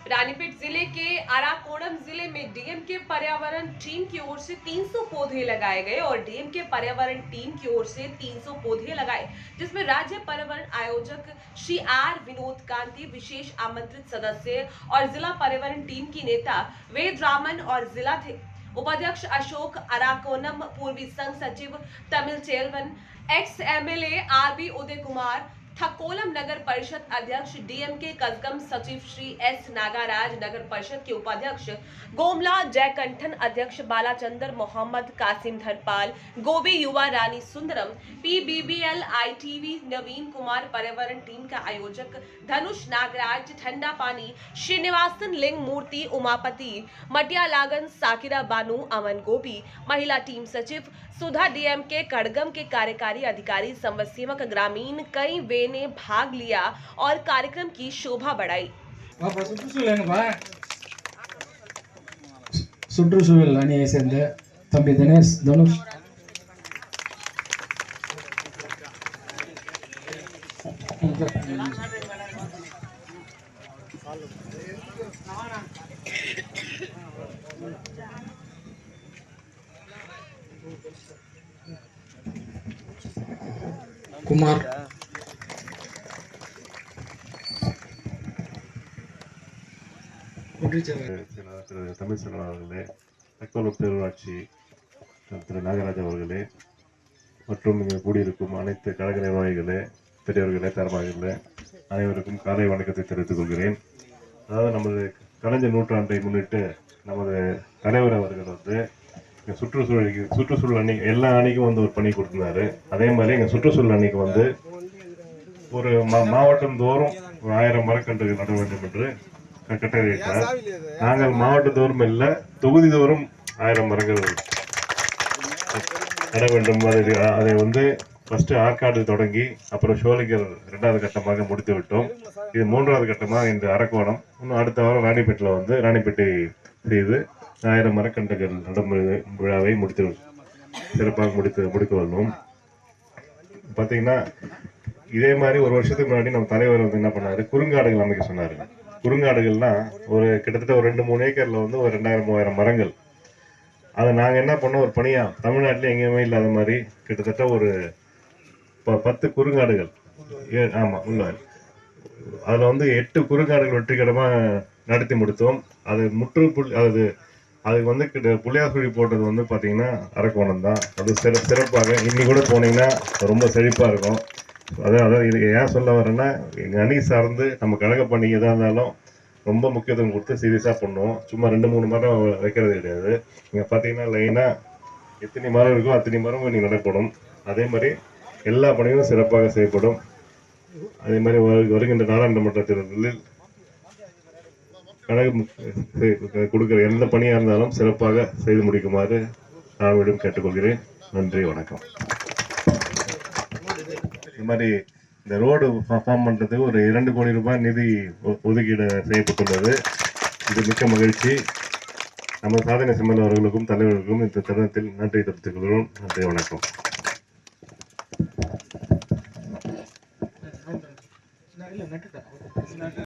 रानीपेट जिले के अराकोणम जिले में डीएमके पर्यावरण टीम की ओर से 300 पौधे लगाए गए और डीएमके पर्यावरण टीम की ओर से 300 पौधे लगाए, जिसमें राज्य पर्यावरण आयोजक श्री आर विनोद कांति विशेष आमंत्रित सदस्य और जिला पर्यावरण टीम की नेता वेद रामन और जिला थे उपाध्यक्ष अशोक अराकोनम, पूर्वी संघ सचिव Tamil Chelvan, ex MLA RB Uday Kumar, थकोलम नगर परिषद अध्यक्ष डीएमके कसगम सचिव श्री एस नागाराज, नगर परिषद के उपाध्यक्ष गोमला जयकंठन, अध्यक्ष बालाचंदर मोहम्मद, कासिम धरपाल, गोबी युवा रानी सुंदरम, पीबीबीएल आईटीवी नवीन कुमार, पर्यावरण टीम का आयोजक धनुष नागराज, ठंडा पानी श्रीनिवासन लिंग मूर्ति, उमापति मटिया लागन, साकिरा बानू, अमन गोबी, महिला टीम सचिव सुधा, डीएमके कड़गम के कार्यकारी अधिकारी संवसीमक ग्रामीण कई वे ने भाग लिया और कार्यक्रम की शोभा बढ़ाई। சுற்றுச்சூழல் அணியை சேர்ந்த தம்பி தினேஷ் தனுஷ் குமார் தமிழ் செல்வன் அவர்களே, தக்கோலம் பேரூராட்சி திரு நாகராஜ் அவர்களே மற்றும் இங்கே கூடியிருக்கும் அனைத்து கழக நிர்வாகிகளே, பெரியவர்களே, தரமார்களே அனைவருக்கும் காலை வணக்கத்தை தெரிவித்துக் கொள்கிறேன். அதாவது நமது கலைஞர் நூற்றாண்டை முன்னிட்டு நமது தலைவர் அவர்கள் வந்து இங்கே சுற்றுச்சூழல் அணி எல்லா அணிக்கும் வந்து ஒரு பணி கொடுத்திருந்தாரு. அதே மாதிரி எங்கள் சுற்றுச்சூழல் அணிக்கு வந்து ஒரு மாவட்டம் தோறும் ஒரு 1000 மரக்கன்றுகள் நட வேண்டும் என்று கட்டளையிட்டார். நாங்கள் மாவட்டத்தோறும் இல்ல, தொகுதி தோறும் 1000 மரங்கள் நட வேண்டும். அதை வந்து ஃபர்ஸ்ட் ஆற்காடு தொடங்கி அப்புறம் சோழிகர் 2வது கட்டமாக முடித்து விட்டோம். இது 3வது கட்டமாக இந்த அரக்கோணம். இன்னும் அடுத்த வாரம் ராணிப்பேட்டில் வந்து ராணிப்பேட்டை செய்து 1000 மரக்கன்றுகள் நடும் விழாவை சிறப்பாக முடிக்க வந்தோம். பார்த்தீங்கன்னா இதே மாதிரி ஒரு வருஷத்துக்கு முன்னாடி நம்ம தலைவர் வந்து என்ன பண்ணாரு, குறுங்காடுகள் அமைக்க சொன்னாரு. குறுங்காடுகள்னா ஒரு கிட்டத்தட்ட ஒரு 2-3 ஏக்கர்ல வந்து ஒரு 2000-3000 மரங்கள். அதை நாங்கள் என்ன பண்ணோம், ஒரு பணியா தமிழ்நாட்டில் எங்கேயுமே இல்லாத மாதிரி கிட்டத்தட்ட ஒரு 10 குறுங்காடுகள், ஆமா உள்ள அதில் வந்து 8 குறுங்காடுகள் வெற்றிகரமாக நடத்தி முடித்தோம். அது அதுக்கு வந்து புளியாசுழி போட்டது வந்து பார்த்தீங்கன்னா அரக்கோணம் தான். அது சிறப்பாக இன்னி கூட போனீங்கன்னா ரொம்ப செழிப்பாக இருக்கும். அதாவது இது ஏன் சொல்ல வரேன்னா, எங்கள் அணி சார்ந்து நம்ம கழக பணி எதாக இருந்தாலும் ரொம்ப முக்கியத்துவம் கொடுத்து சீரியஸாக பண்ணுவோம். சும்மா 2-3 மரம் வைக்கிறது கிடையாது. நீங்கள் பார்த்தீங்கன்னா லைனாக எத்தனை மரம் இருக்கோ அத்தனை மரம் நீங்கள் நடப்படும். அதே மாதிரி எல்லா பணியும் சிறப்பாக செய்யப்படும். அதே மாதிரி வருகின்ற நாடாளுமன்ற தேர்தலில் கழகம் கொடுக்குற எந்த பணியாக இருந்தாலும் சிறப்பாக செய்து முடிக்குமாறு நான் கேட்டுக்கொள்கிறேன். நன்றி, வணக்கம். இந்த மாதிரி இந்த ரோடு ஃபார்ம் பண்ணுறதுக்கு ஒரு 2 கோடி ரூபாய் நிதி ஒதுக்கீடு செய்யப்பட்டுள்ளது. இது மிக்க மகிழ்ச்சி. நமது சாதனை செம்மல் அவர்களுக்கும் தலைவர்களுக்கும் இந்த தருணத்தில் நன்றி தெரிவித்துக் கொள்கிறோம். நன்றி, வணக்கம்.